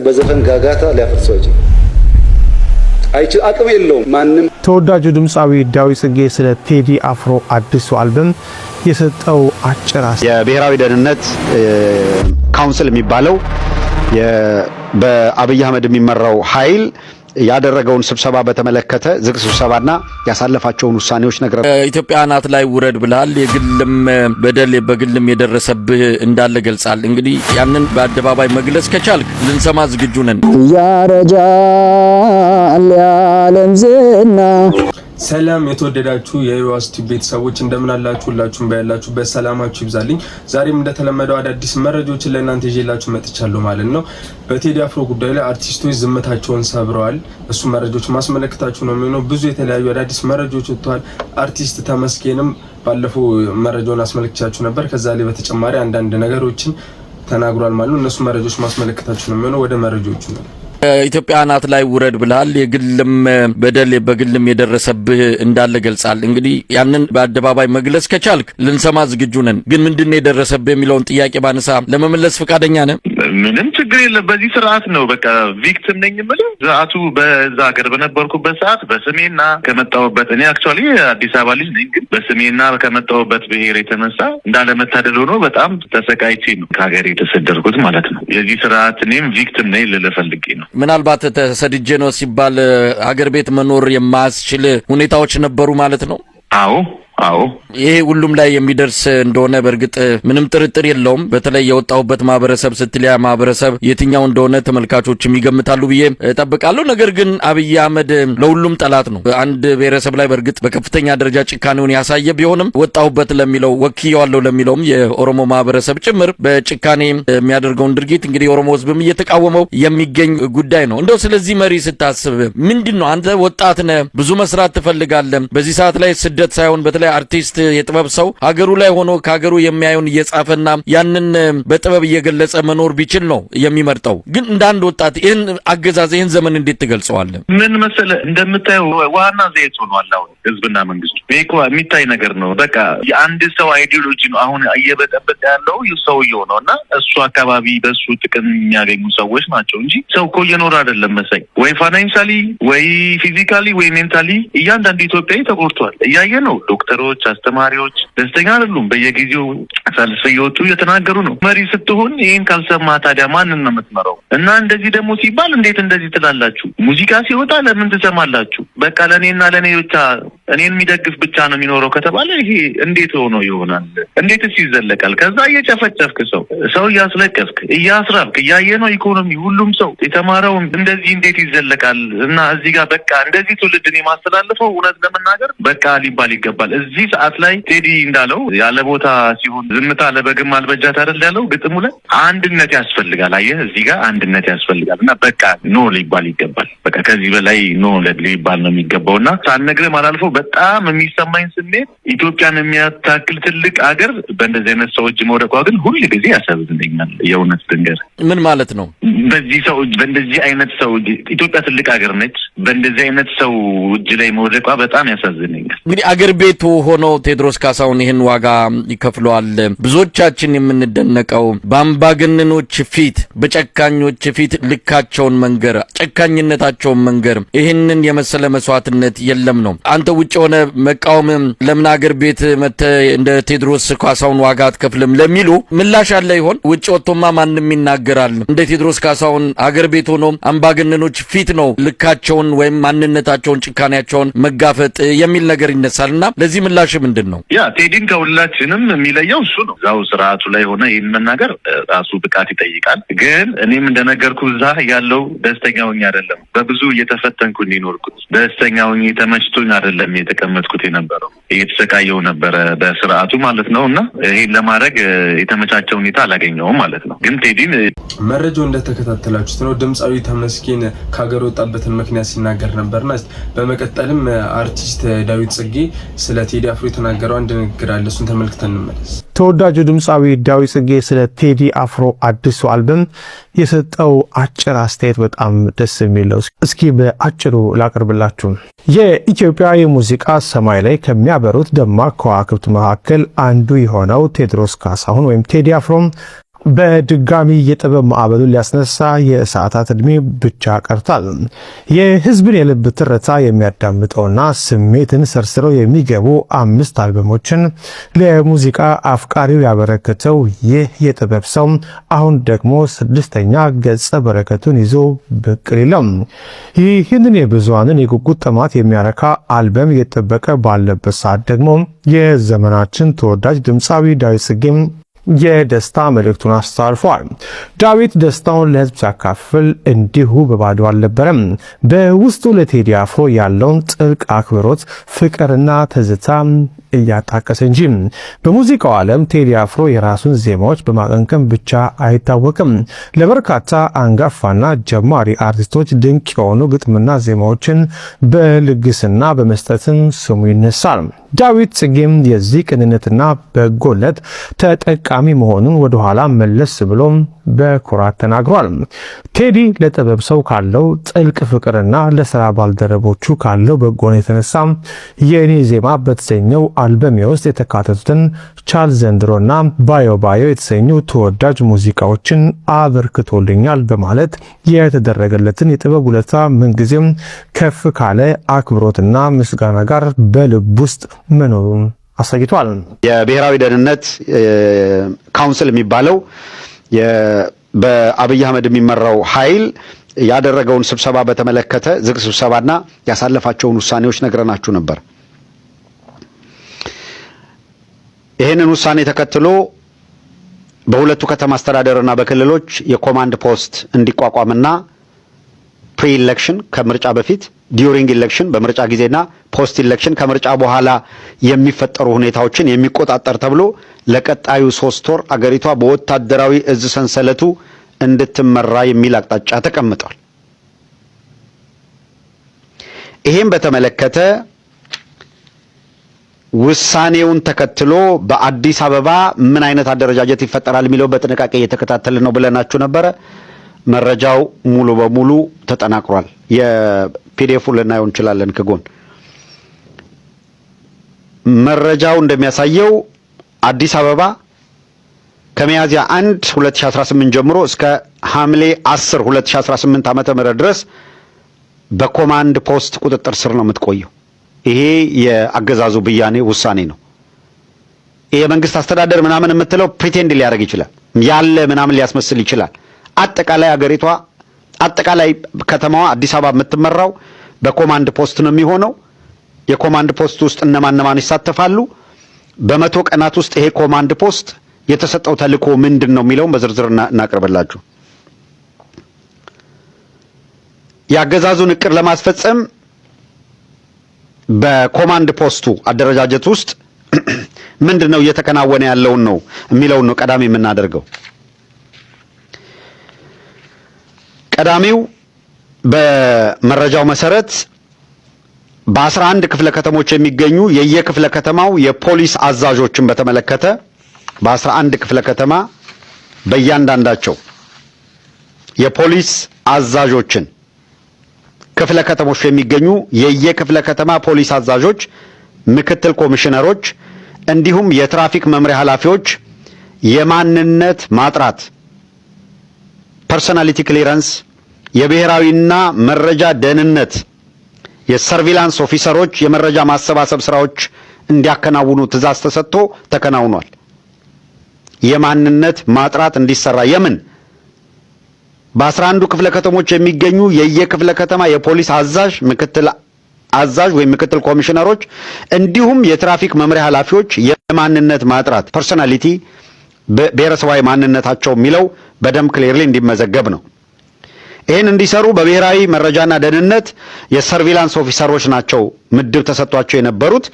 በዘፈን ጋጋታ ሊያፈርሰው አይችል አቅም የለውም ማንም። ተወዳጁ ድምጻዊ ዳዊት ጽጌ ስለ ቴዲ አፍሮ አዲሱ አልበም የሰጠው አጭር የብሔራዊ ደህንነት ካውንስል የሚባለው በአብይ አህመድ የሚመራው ኃይል ያደረገውን ስብሰባ በተመለከተ ዝግ ስብሰባና ያሳለፋቸውን ውሳኔዎች ነገር ኢትዮጵያ ናት ላይ ውረድ ብላል። የግልም በደል በግልም የደረሰብህ እንዳለ ገልጻል። እንግዲህ ያንን በአደባባይ መግለጽ ከቻልክ ልንሰማ ዝግጁ ነን። ያረጃል ያለም ዝና ሰላም የተወደዳችሁ የዩዋስቲ ቤተሰቦች እንደምን አላችሁ? ሁላችሁም ባያላችሁበት ሰላማችሁ ይብዛልኝ። ዛሬም እንደተለመደው አዳዲስ መረጃዎችን ለእናንተ ይዤላችሁ መጥቻለሁ ማለት ነው። በቴዲ አፍሮ ጉዳይ ላይ አርቲስቶች ዝምታቸውን ሰብረዋል። እሱ መረጃዎች ማስመለከታችሁ ነው የሚሆነው። ብዙ የተለያዩ አዳዲስ መረጃዎች ወጥተዋል። አርቲስት ተመስገንም ባለፈው መረጃውን አስመለክቻችሁ ነበር። ከዛ ላይ በተጨማሪ አንዳንድ ነገሮችን ተናግሯል ማለት ነው። እነሱ መረጃዎች ማስመለከታችሁ ነው የሚሆነው። ወደ መረጃዎቹ ነው። ኢትዮጵያ ናት ላይ ውረድ ብላል። የግልም በደል በግልም የደረሰብህ እንዳለ ገልጻል። እንግዲህ ያንን በአደባባይ መግለጽ ከቻልክ ልንሰማ ዝግጁ ነን። ግን ምንድነው የደረሰብህ የሚለውን ጥያቄ ባነሳ ለመመለስ ፈቃደኛ ነህ? ምንም ችግር የለም። በዚህ ስርዓት ነው በቃ ቪክቲም ነኝ የምልህ። ሰዓቱ በዛ ሀገር በነበርኩበት ሰዓት በስሜና ከመጣሁበት እኔ አክቹአሊ አዲስ አበባ ልጅ ነኝ፣ ግን በስሜና ከመጣሁበት ብሔር የተነሳ እንዳለመታደል ሆኖ በጣም ተሰቃይቼ ነው ከሀገር የተሰደድኩት ማለት ነው። የዚህ ስርዓት እኔም ቪክቲም ነኝ ልልህ ፈልጌ ነው። ምናልባት ተሰድጄ ነው ሲባል ሀገር ቤት መኖር የማያስችል ሁኔታዎች ነበሩ ማለት ነው? አዎ ይሄ ሁሉም ላይ የሚደርስ እንደሆነ በእርግጥ ምንም ጥርጥር የለውም። በተለይ የወጣሁበት ማህበረሰብ ስትሊያ ማህበረሰብ የትኛው እንደሆነ ተመልካቾችም ይገምታሉ ብዬ እጠብቃለሁ። ነገር ግን አብይ አህመድ ለሁሉም ጠላት ነው። አንድ ብሔረሰብ ላይ በእርግጥ በከፍተኛ ደረጃ ጭካኔውን ያሳየ ቢሆንም ወጣሁበት ለሚለው ወክየዋለሁ ለሚለውም የኦሮሞ ማህበረሰብ ጭምር በጭካኔ የሚያደርገውን ድርጊት እንግዲህ የኦሮሞ ህዝብም እየተቃወመው የሚገኝ ጉዳይ ነው። እንደው ስለዚህ መሪ ስታስብ ምንድነው? አንተ ወጣት ነህ፣ ብዙ መስራት ትፈልጋለህ። በዚህ ሰዓት ላይ ስደት ሳይሆን በተለይ አርቲስት የጥበብ ሰው ሀገሩ ላይ ሆኖ ከሀገሩ የሚያዩን እየጻፈና ያንን በጥበብ እየገለጸ መኖር ቢችል ነው የሚመርጠው። ግን እንዳንድ ወጣት ይህን አገዛዝ ይህን ዘመን እንዴት ትገልጸዋለህ? ምን መሰለህ እንደምታየው ዋና ዘይት ሆኗል አሁን ህዝብና መንግስቱ። ይሄ የሚታይ ነገር ነው። በቃ የአንድ ሰው አይዲዮሎጂ ነው አሁን እየበጠበጠ ያለው ሰውየው ነው እና እሱ አካባቢ በሱ ጥቅም የሚያገኙ ሰዎች ናቸው እንጂ ሰው እኮ እየኖረ አይደለም መሰለኝ። ወይ ፋይናንሻሊ ወይ ፊዚካሊ ወይ ሜንታሊ እያንዳንዱ ኢትዮጵያዊ ተጎድቷል። እያየ ነው። ዶክተሮች፣ አስተማሪዎች ደስተኛ አይደሉም። በየጊዜው ሰልፍ እየወጡ እየተናገሩ ነው። መሪ ስትሆን ይሄን ካልሰማ ታዲያ ማንን ነው የምትመራው? እና እንደዚህ ደግሞ ሲባል እንዴት እንደዚህ ትላላችሁ? ሙዚቃ ሲወጣ ለምን ትሰማላችሁ? በቃ ለኔና ለኔ ብቻ እኔን የሚደግፍ ብቻ ነው የሚኖረው ከተባለ ይሄ እንዴት ሆኖ ይሆናል? እንዴትስ ይዘለቃል? ከዛ እየጨፈጨፍክ ሰው እያስለቀስክ እያስራብክ እያየ ነው ኢኮኖሚ ሁሉም ሰው የተማረው እንደዚህ እንዴት ይዘለቃል? እና እዚህ ጋር በቃ እንደዚህ ትውልድን የማስተላልፈው እውነት ለመናገር በቃ ሊባል ይገባል። እዚህ ሰዓት ላይ ቴዲ እንዳለው ያለ ቦታ ሲሆን ዝምታ ለበግም አልበጃት አይደል ያለው ግጥሙ ላይ አንድነት ያስፈልጋል። አየህ እዚህ ጋር አንድነት ያስፈልጋል እና በቃ ኖ ሊባል ይገባል። በቃ ከዚህ በላይ ኖ ሊባል ነው የሚገባውና ሳልነግርህ ማላልፈው በጣም የሚሰማኝ ስሜት ኢትዮጵያን የሚያታክል ትልቅ ሀገር በእንደዚህ አይነት ሰዎች መውደቋ ግን ሁሉ ጊዜ ያሳዝነኛል። የእውነት ድንገር ምን ማለት ነው? በእንደዚህ አይነት ሰው ኢትዮጵያ ትልቅ ሀገር ነች። በእንደዚህ አይነት ሰው እጅ ላይ መውደቋ በጣም ያሳዝነኛል። እንግዲህ አገር ቤቱ ሆኖ ቴድሮስ ካሳሁን ይህን ዋጋ ይከፍለዋል። ብዙዎቻችን የምንደነቀው በአምባገነኖች ፊት በጨካኞች ፊት ልካቸውን መንገር ጨካኝነታቸውን መንገር ይህንን የመሰለ መስዋዕትነት የለም ነው። አንተ ውጭ ሆነ መቃወም ለምን አገር ቤት መተ እንደ ቴድሮስ ካሳሁን ዋጋ አትከፍልም ለሚሉ ምላሽ አለ ይሆን? ውጭ ወጥቶማ ማንንም ይናገራል። እንደ ቴድሮስ ካሳሁን አገር ቤት ሆኖ አምባገነኖች ፊት ነው ልካቸውን ወይም ማንነታቸውን ጭካኔያቸውን መጋፈጥ የሚል ነገር ይነሳልና ለዚህ ምላሽ ምንድነው? ያ ቴዲን ከሁላችንም የሚለየው እሱ ነው። ዛው ስርዓቱ ላይ ሆነ ይሄን መናገር ራሱ ብቃት ይጠይቃል። ግን እኔም እንደነገርኩ እዛ ያለው ደስተኛ ሆኜ አይደለም በብዙ እየተፈተንኩ እንዲኖርኩት ደስተኛ ሆኜ ተመችቶኝ አይደለም የተቀመጥኩት የነበረው እየተሰቃየው ነበረ በስርዓቱ ማለት ነውና ይሄን ለማድረግ የተመቻቸ ሁኔታ አላገኘውም ማለት ነው። ግን ቴዲን መረጃው እንደተከታተላችሁት ነው። ድምጻዊ ተመስገን ከሀገር ወጣበትን ምክንያት ሲናገር ነበርና በመቀጠልም አርቲስት ዳዊት ጽጌ ስለ ቴዲ አፍሮ የተናገረው አንድ ንግግር አለ። እሱን ተመልክተን እንመለስ። ተወዳጁ ድምጻዊ ዳዊት ጽጌ ስለ ቴዲ አፍሮ አዲሱ አልበም የሰጠው አጭር አስተያየት በጣም ደስ የሚል ነው። እስኪ በአጭሩ ላቀርብላችሁ። የኢትዮጵያ የሙዚቃ ሰማይ ላይ ከሚያበሩት ደማቅ ከዋክብት መካከል አንዱ የሆነው ቴድሮስ ካሳሁን ወይም ቴዲ አፍሮ በድጋሚ የጥበብ ማዕበሉን ሊያስነሳ የሰዓታት ዕድሜ ብቻ ቀርቷል። የህዝብን የልብ ትርታ የሚያዳምጠውና ስሜትን ሰርስረው የሚገቡ 5 አልበሞችን ለሙዚቃ አፍቃሪው ያበረከተው ይህ የጥበብ ሰው አሁን ደግሞ 6ኛ ገጸ በረከቱን ይዞ ብቅ ይላል። ይህንን የብዙሃንን የጉጉት ጥማት የሚያረካ አልበም እየተጠበቀ ባለበት ሰዓት ደግሞ የዘመናችን ተወዳጅ ድምፃዊ ዳዊት ጽጌም የደስታ መልእክቱን አስተላልፏል። ዳዊት ደስታውን ለህዝብ ሲያካፍል እንዲሁ በባዶ አልነበረም። በውስጡ ለቴዲ አፍሮ ያለውን ጥልቅ አክብሮት፣ ፍቅርና ትዝታ እያጣቀሰ እንጂ በሙዚቃው ዓለም ቴዲ አፍሮ የራሱን ዜማዎች በማቀንቀን ብቻ አይታወቅም። ለበርካታ አንጋፋና ጀማሪ አርቲስቶች ድንቅ የሆኑ ግጥምና ዜማዎችን በልግስና በመስጠትም ስሙ ይነሳል። ዳዊት ጽጌም የዚህ ቅንነትና በጎነት ተጠቃሚ መሆኑን ወደኋላ መለስ ብሎ በኩራት ተናግሯል። ቴዲ ለጥበብ ሰው ካለው ጥልቅ ፍቅርና ለሥራ ባልደረቦቹ ካለው በጎነት የተነሳ የኔ ዜማ በተሰኘው አልበሜ ውስጥ የተካተቱትን ቻል ዘንድሮና ባዮ ባዮ የተሰኙ ተወዳጅ ሙዚቃዎችን አበርክቶልኛል በማለት የተደረገለትን የጥበብ ውለታ ምንጊዜም ከፍ ካለ አክብሮትና ምስጋና ጋር በልብ ውስጥ መኖሩን አሳይቷል። የብሔራዊ ደህንነት ካውንስል የሚባለው በአብይ አህመድ የሚመራው ኃይል ያደረገውን ስብሰባ በተመለከተ ዝግ ስብሰባና ያሳለፋቸውን ውሳኔዎች ነግረናችሁ ነበር። ይህንን ውሳኔ ተከትሎ በሁለቱ ከተማ አስተዳደርና በክልሎች የኮማንድ ፖስት እንዲቋቋምና ፕሪ ኢሌክሽን ከምርጫ በፊት፣ ዲዩሪንግ ኢሌክሽን በምርጫ ጊዜና ፖስት ኢሌክሽን ከምርጫ በኋላ የሚፈጠሩ ሁኔታዎችን የሚቆጣጠር ተብሎ ለቀጣዩ 3 ወር አገሪቷ በወታደራዊ እዝ ሰንሰለቱ እንድትመራ የሚል አቅጣጫ ተቀምጧል። ይሄን በተመለከተ ውሳኔውን ተከትሎ በአዲስ አበባ ምን አይነት አደረጃጀት ይፈጠራል የሚለው በጥንቃቄ እየተከታተልን ነው ብለናችሁ ነበረ። መረጃው ሙሉ በሙሉ ተጠናክሯል። የፒዲኤፉ ልናየው እንችላለን። ከጎን መረጃው እንደሚያሳየው አዲስ አበባ ከሚያዝያ 1 2018 ጀምሮ እስከ ሐምሌ 10 2018 ዓመተ ምህረት ድረስ በኮማንድ ፖስት ቁጥጥር ስር ነው የምትቆየው። ይሄ የአገዛዙ ብያኔ ውሳኔ ነው። ይሄ መንግስት አስተዳደር ምናምን የምትለው ፕሪቴንድ ሊያደርግ ይችላል፣ ያለ ምናምን ሊያስመስል ይችላል። አጠቃላይ አገሪቷ አጠቃላይ ከተማዋ አዲስ አበባ የምትመራው በኮማንድ ፖስት ነው የሚሆነው። የኮማንድ ፖስት ውስጥ እነማን ይሳተፋሉ? በ100 ቀናት ውስጥ ይሄ ኮማንድ ፖስት የተሰጠው ተልእኮ ምንድን ነው የሚለውን በዝርዝር እናቀርብላችሁ። የአገዛዙን እቅድ ለማስፈጸም በኮማንድ ፖስቱ አደረጃጀት ውስጥ ምንድነው እየተከናወነ ያለውን ነው የሚለውን ነው ቀዳሚ የምናደርገው። ቀዳሚው በመረጃው መሰረት በ11 ክፍለ ከተሞች የሚገኙ የየክፍለ ከተማው የፖሊስ አዛዦችን በተመለከተ በ11 ክፍለ ከተማ በእያንዳንዳቸው የፖሊስ አዛዦችን ክፍለ ከተሞች የሚገኙ የየክፍለ ከተማ ፖሊስ አዛዦች፣ ምክትል ኮሚሽነሮች እንዲሁም የትራፊክ መምሪያ ኃላፊዎች የማንነት ማጥራት ፐርሰናሊቲ ክሊራንስ፣ የብሔራዊና መረጃ ደህንነት የሰርቪላንስ ኦፊሰሮች የመረጃ ማሰባሰብ ስራዎች እንዲያከናውኑ ትዕዛዝ ተሰጥቶ ተከናውኗል። የማንነት ማጥራት እንዲሰራ የምን በ11 ክፍለ ከተሞች የሚገኙ የየክፍለ ከተማ የፖሊስ አዛዥ፣ ምክትል አዛዥ ወይም ምክትል ኮሚሽነሮች እንዲሁም የትራፊክ መምሪያ ኃላፊዎች የማንነት ማጥራት ፐርሰናሊቲ ብሔረሰባዊ ማንነታቸው የሚለው በደም ክሊርሊ እንዲመዘገብ ነው። ይህን እንዲሰሩ በብሔራዊ መረጃና ደህንነት የሰርቪላንስ ኦፊሰሮች ናቸው ምድብ ተሰጥቷቸው የነበሩት።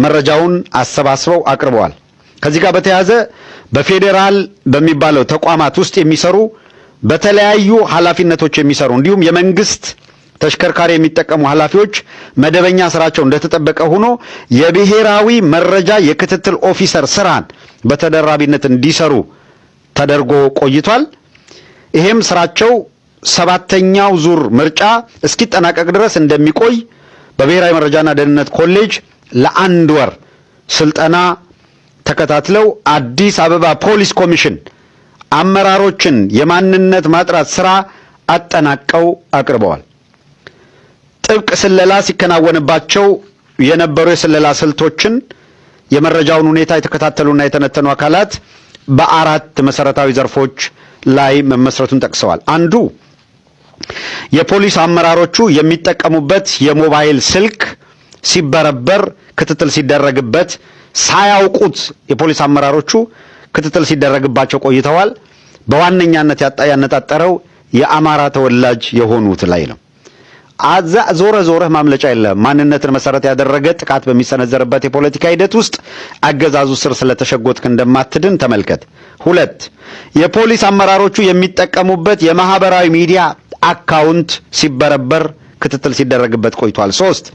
መረጃውን አሰባስበው አቅርበዋል። ከዚህ ጋር በተያያዘ በፌዴራል በሚባለው ተቋማት ውስጥ የሚሰሩ በተለያዩ ኃላፊነቶች የሚሰሩ እንዲሁም የመንግስት ተሽከርካሪ የሚጠቀሙ ኃላፊዎች መደበኛ ስራቸው እንደተጠበቀ ሆኖ የብሔራዊ መረጃ የክትትል ኦፊሰር ስራን በተደራቢነት እንዲሰሩ ተደርጎ ቆይቷል። ይሄም ስራቸው 7ኛው ዙር ምርጫ እስኪጠናቀቅ ድረስ እንደሚቆይ በብሔራዊ መረጃና ደህንነት ኮሌጅ ለ1 ወር ስልጠና ተከታትለው አዲስ አበባ ፖሊስ ኮሚሽን አመራሮችን የማንነት ማጥራት ስራ አጠናቀው አቅርበዋል። ጥብቅ ስለላ ሲከናወንባቸው የነበሩ የስለላ ስልቶችን የመረጃውን ሁኔታ የተከታተሉና የተነተኑ አካላት በአራት መሰረታዊ ዘርፎች ላይ መመስረቱን ጠቅሰዋል። አንዱ የፖሊስ አመራሮቹ የሚጠቀሙበት የሞባይል ስልክ ሲበረበር ክትትል ሲደረግበት ሳያውቁት የፖሊስ አመራሮቹ ክትትል ሲደረግባቸው ቆይተዋል። በዋነኛነት ያነጣጠረው የአማራ ተወላጅ የሆኑት ላይ ነው። ዞረ ማምለጫ የለም። ማንነትን መሰረት ያደረገ ጥቃት በሚሰነዘርበት የፖለቲካ ሂደት ውስጥ አገዛዙ ስር ስለተሸጎጥክ እንደማትድን ተመልከት። 2 የፖሊስ አመራሮቹ የሚጠቀሙበት የማህበራዊ ሚዲያ አካውንት ሲበረበር ክትትል ሲደረግበት ቆይቷል። 3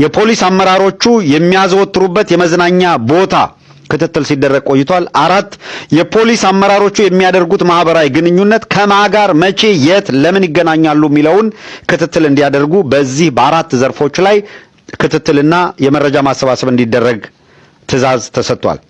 የፖሊስ አመራሮቹ የሚያዘወትሩበት የመዝናኛ ቦታ ክትትል ሲደረግ ቆይቷል። 4 የፖሊስ አመራሮቹ የሚያደርጉት ማህበራዊ ግንኙነት ከማጋር መቼ፣ የት፣ ለምን ይገናኛሉ የሚለውን ክትትል እንዲያደርጉ በዚህ በ4 ዘርፎች ላይ ክትትልና የመረጃ ማሰባሰብ እንዲደረግ ትዕዛዝ ተሰጥቷል።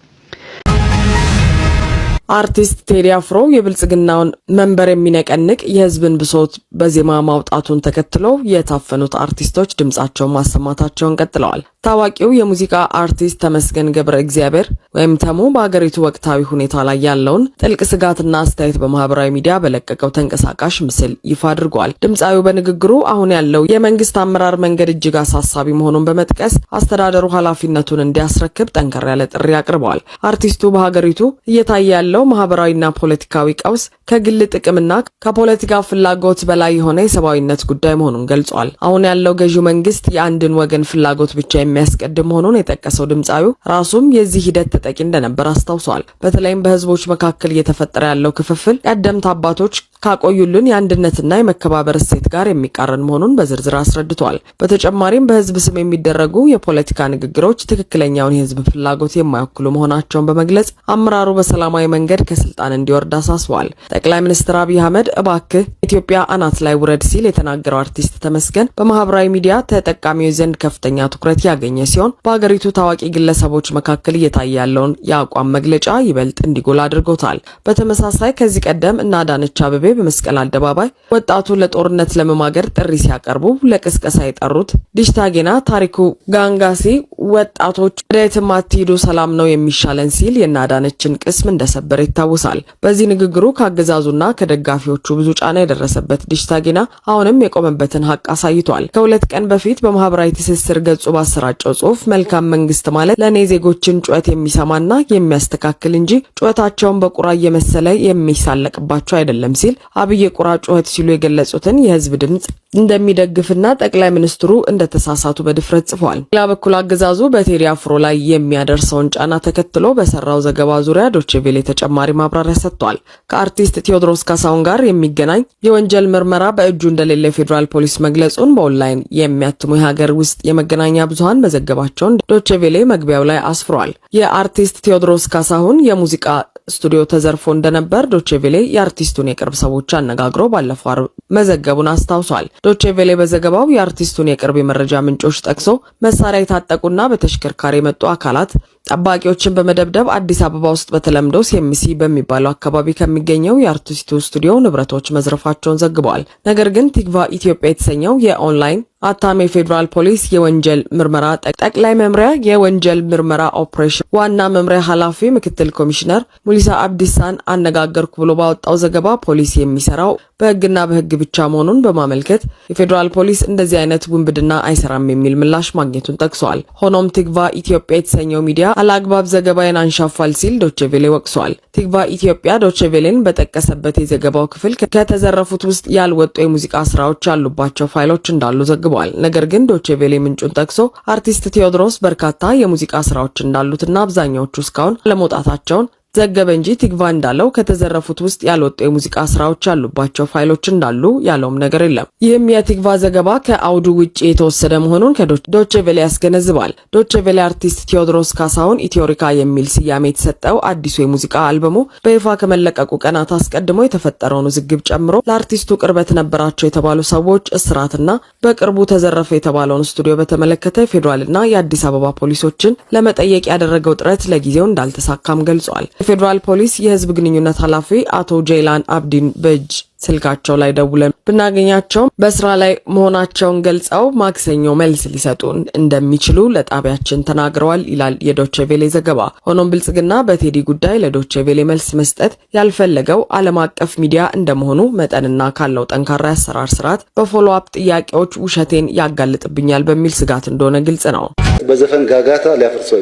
አርቲስት ቴዲ አፍሮ የብልጽግናውን መንበር የሚነቀንቅ የህዝብን ብሶት በዜማ ማውጣቱን ተከትሎ የታፈኑት አርቲስቶች ድምጻቸውን ማሰማታቸውን ቀጥለዋል። ታዋቂው የሙዚቃ አርቲስት ተመስገን ገብረ እግዚአብሔር ወይም ተሙ በአገሪቱ ወቅታዊ ሁኔታ ላይ ያለውን ጥልቅ ስጋትና አስተያየት በማህበራዊ ሚዲያ በለቀቀው ተንቀሳቃሽ ምስል ይፋ አድርጓል። ድምጻዊው በንግግሩ አሁን ያለው የመንግስት አመራር መንገድ እጅግ አሳሳቢ መሆኑን በመጥቀስ አስተዳደሩ ኃላፊነቱን እንዲያስረክብ ጠንከር ያለ ጥሪ አቅርበዋል። አርቲስቱ በሀገሪቱ እየታየ ያለው ማህበራዊና ፖለቲካዊ ቀውስ ከግል ጥቅምና ከፖለቲካ ፍላጎት በላይ የሆነ የሰብአዊነት ጉዳይ መሆኑን ገልጿል። አሁን ያለው ገዢው መንግስት የአንድን ወገን ፍላጎት ብቻ የሚያስቀድም መሆኑን የጠቀሰው ድምጻዊው ራሱም የዚህ ሂደት ተጠቂ እንደነበር አስታውሷል። በተለይም በህዝቦች መካከል እየተፈጠረ ያለው ክፍፍል ቀደምት አባቶች ካቆዩልን የአንድነትና የመከባበር እሴት ጋር የሚቃረን መሆኑን በዝርዝር አስረድቷል። በተጨማሪም በህዝብ ስም የሚደረጉ የፖለቲካ ንግግሮች ትክክለኛውን የህዝብ ፍላጎት የማይወክሉ መሆናቸውን በመግለጽ አመራሩ በሰላማዊ መንገድ ከስልጣን እንዲወርድ አሳስቧል። ጠቅላይ ሚኒስትር አብይ አህመድ እባክህ ኢትዮጵያ አናት ላይ ውረድ ሲል የተናገረው አርቲስት ተመስገን በማህበራዊ ሚዲያ ተጠቃሚዎች ዘንድ ከፍተኛ ትኩረት ያገኘ ሲሆን በአገሪቱ ታዋቂ ግለሰቦች መካከል እየታየ ያለውን የአቋም መግለጫ ይበልጥ እንዲጎላ አድርጎታል። በተመሳሳይ ከዚህ ቀደም እና አዳነች አቤቤ በመስቀል አደባባይ ወጣቱ ለጦርነት ለመማገር ጥሪ ሲያቀርቡ ለቅስቀሳ የጠሩት ዲሽታጌና ታሪኩ ጋንጋሲ ወጣቶች ወደ የትም አትሂዱ ሰላም ነው የሚሻለን ሲል የናዳነችን ቅስም እንደሰበረ ይታወሳል። በዚህ ንግግሩ ከአገዛዙና ከደጋፊዎቹ ብዙ ጫና የደረሰበት ዲሽታጌና አሁንም የቆመበትን ሀቅ አሳይቷል። ከ2 ቀን በፊት በማህበራዊ ትስስር ገጹ ባሰራጨው ጽሑፍ መልካም መንግስት ማለት ለኔ ዜጎችን ጩኸት የሚሰማና የሚያስተካክል እንጂ ጩኸታቸውን በቁራ እየመሰለ የሚሳለቅባቸው አይደለም ሲል አብይ ቁራ ጩኸት ሲሉ የገለጹትን የህዝብ ድምጽ እንደሚደግፍና ጠቅላይ ሚኒስትሩ እንደተሳሳቱ በድፍረት ጽፏል። ሌላ በኩል አገዛዙ በቴዲ አፍሮ ላይ የሚያደርሰውን ጫና ተከትሎ በሰራው ዘገባ ዙሪያ ዶቼቬሌ ተጨማሪ ማብራሪያ ሰጥቷል። ከአርቲስት ቴዎድሮስ ካሳሁን ጋር የሚገናኝ የወንጀል ምርመራ በእጁ እንደሌለ የፌዴራል ፖሊስ መግለጹን በኦንላይን የሚያትሙ የሀገር ውስጥ የመገናኛ ብዙሃን መዘገባቸውን ዶቼቬሌ መግቢያው ላይ አስፍሯል። የአርቲስት ቴዎድሮስ ካሳሁን የሙዚቃ ስቱዲዮ ተዘርፎ እንደነበር ዶቼቬሌ የአርቲስቱን የቅርብ ሰዎች አነጋግሮ ባለፈው ዓርብ መዘገቡን አስታውሷል። ዶቼቬሌ በዘገባው የአርቲስቱን የቅርብ የመረጃ ምንጮች ጠቅሶ መሳሪያ የታጠቁና በተሽከርካሪ የመጡ አካላት ጠባቂዎችን በመደብደብ አዲስ አበባ ውስጥ በተለምዶ ሲኤምሲ በሚባለው አካባቢ ከሚገኘው የአርቲስቱ ስቱዲዮ ንብረቶች መዝረፋቸውን ዘግበዋል። ነገር ግን ቲግቫ ኢትዮጵያ የተሰኘው የኦንላይን አታሚ ፌዴራል ፖሊስ የወንጀል ምርመራ ጠቅላይ መምሪያ የወንጀል ምርመራ ኦፕሬሽን ዋና መምሪያ ኃላፊ ምክትል ኮሚሽነር ሙሊሳ አብዲሳን አነጋገርኩ ብሎ ባወጣው ዘገባ ፖሊስ የሚሰራው በህግና በህግ ብቻ መሆኑን በማመልከት የፌዴራል ፖሊስ እንደዚህ አይነት ውንብድና አይሰራም የሚል ምላሽ ማግኘቱን ጠቅሷል። ሆኖም ቲግቫ ኢትዮጵያ የተሰኘው ሚዲያ አላግባብ ዘገባን አንሻፋል ሲል ዶቼቬሌ ወቅሷል። ቲግቫ ኢትዮጵያ ዶቼቬሌን በጠቀሰበት የዘገባው ክፍል ከተዘረፉት ውስጥ ያልወጡ የሙዚቃ ስራዎች ያሉባቸው ፋይሎች እንዳሉ ዘግቧል። ነገር ግን ዶቼቬሌ ምንጩን ጠቅሶ አርቲስት ቴዎድሮስ በርካታ የሙዚቃ ስራዎች እንዳሉትና አብዛኛዎቹ እስካሁን ለመውጣታቸውን ዘገበ እንጂ ቲግቫ እንዳለው ከተዘረፉት ውስጥ ያልወጡ የሙዚቃ ስራዎች ያሉባቸው ፋይሎች እንዳሉ ያለውም ነገር የለም። ይህም የቲግቫ ዘገባ ከአውዱ ውጪ የተወሰደ መሆኑን ከዶቼቬሌ ያስገነዝባል። ዶቼቬሌ አርቲስት ቴዎድሮስ ካሳሁን ኢትዮሪካ የሚል ስያሜ የተሰጠው አዲሱ የሙዚቃ አልበሙ በይፋ ከመለቀቁ ቀናት አስቀድሞ የተፈጠረውን ውዝግብ ጨምሮ ለአርቲስቱ ቅርበት ነበራቸው የተባሉ ሰዎች እስራትና በቅርቡ ተዘረፈ የተባለውን ስቱዲዮ በተመለከተ ፌዴራልና የአዲስ አበባ ፖሊሶችን ለመጠየቅ ያደረገው ጥረት ለጊዜው እንዳልተሳካም ገልጿል። የፌዴራል ፖሊስ የህዝብ ግንኙነት ኃላፊ አቶ ጄይላን አብዲን በእጅ ስልካቸው ላይ ደውለን ብናገኛቸው በስራ ላይ መሆናቸውን ገልጸው ማክሰኞ መልስ ሊሰጡን እንደሚችሉ ለጣቢያችን ተናግረዋል ይላል የዶቼ ቬሌ ዘገባ። ሆኖም ብልጽግና በቴዲ ጉዳይ ለዶቼ ቬሌ መልስ መስጠት ያልፈለገው ዓለም አቀፍ ሚዲያ እንደመሆኑ መጠንና ካለው ጠንካራ የአሰራር ስርዓት በፎሎ አፕ ጥያቄዎች ውሸቴን ያጋልጥብኛል በሚል ስጋት እንደሆነ ግልጽ ነው። በዘፈን ጋጋታ ሊያፈርሰው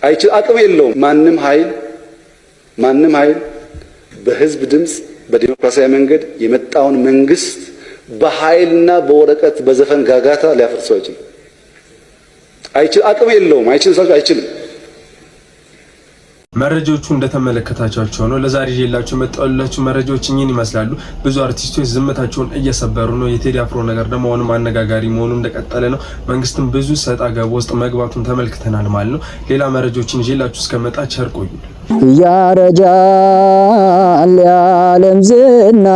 አይችል አቅም የለውም። ማንም ኃይል በህዝብ ድምጽ በዲሞክራሲያዊ መንገድ የመጣውን መንግስት በኃይልና በወረቀት በዘፈን ጋጋታ ሊያፈርሰው አይችል አቅም የለውም። አይችልም። መረጃዎቹ እንደተመለከታቸው ነው። ለዛሬ ይዤላችሁ መጣሁላችሁ መረጃዎች እኚህን ይመስላሉ። ብዙ አርቲስቶች ዝምታቸውን እየሰበሩ ነው። የቴዲ አፍሮ ነገር ደግሞ አሁንም አነጋጋሪ መሆኑ እንደቀጠለ ነው። መንግስትም ብዙ ሰጣ ገባ ውስጥ መግባቱን ተመልክተናል ማለት ነው። ሌላ መረጃዎችን ይዤላችሁ እስከመጣ ቸር ቆዩ። ያረጃል የዓለም ዝና